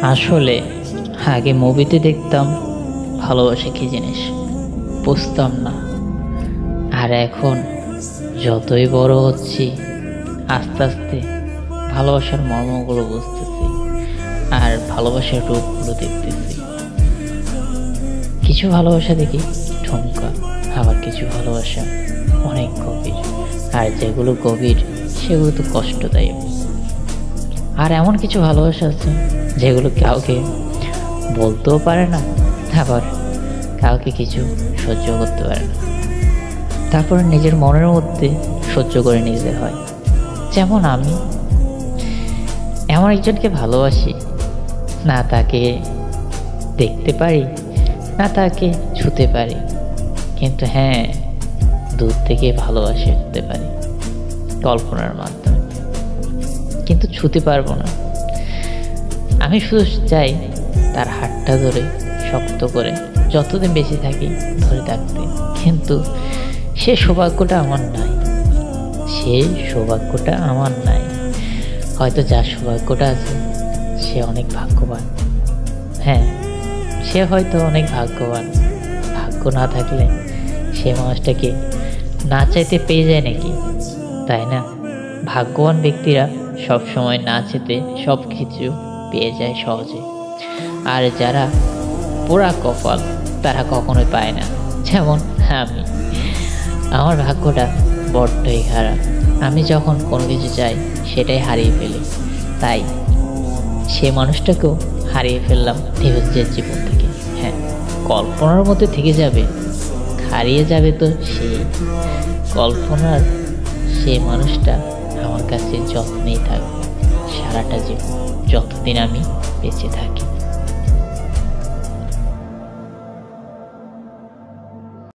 আসলে আগে মুভিতে দেখতাম ভালোবাসা কি জিনিস, বুঝতাম না। আর এখন যতই বড় হচ্ছি, আস্তে আস্তে ভালোবাসার মর্মগুলো বুঝতেছি আর ভালোবাসার রূপগুলো দেখতেছি। কিছু ভালোবাসা দেখি ঠুমকা, আবার কিছু ভালোবাসা অনেক গভীর, আর যেগুলো গভীর সেগুলো তো কষ্টদায়ক। আর এমন কিছু ভালোবাসা আছে যেগুলো কাউকে বলতেও পারে না, আবার কাউকে কিছু সহ্য করতে পারে না, তারপর নিজের মনের মধ্যে সহ্য করে নিতে হয়। যেমন আমি এমন একজনকে ভালোবাসি, না তাকে দেখতে পারি না তাকে ছুতে পারি, কিন্তু হ্যাঁ, দূর থেকে ভালোবাসতে পারি কল্পনার মাধ্যমে, কিন্তু ছুতে পারবো না। আমি শুধু চাই তার হাতটা ধরে শক্ত করে যতদিন বেঁচে থাকি ধরে থাকতে, কিন্তু সে সৌভাগ্যটা আমার নাই। হয়তো যার সৌভাগ্যটা আছে সে অনেক ভাগ্যবান। হ্যাঁ, সে হয়তো অনেক ভাগ্যবান। ভাগ্য না থাকলে সে মানুষটাকে না চাইতে পেয়ে যায় নাকি, তাই না? ভাগ্যবান ব্যক্তিরা সব সময় না চেতে সব কিছু পেয়ে যায় সহজে, আর যারা পোড়া কপাল তারা কখনোই পায় না। যেমন আমার ভাগ্যটা বড্ডই খারাপ। আমি যখন কোনো কিছু চাই সেটাই হারিয়ে ফেলি, তাই সে মানুষটাকেও হারিয়ে ফেললাম নিজের জীবন থেকে। হ্যাঁ, কল্পনার মধ্যে থেকে যাবে, হারিয়ে যাবে তো সেই কল্পনার সেই মানুষটা আমার কাছে যত্নেই থাকবে সারাটা জীবন, যতদিন আমি বেঁচে থাকি।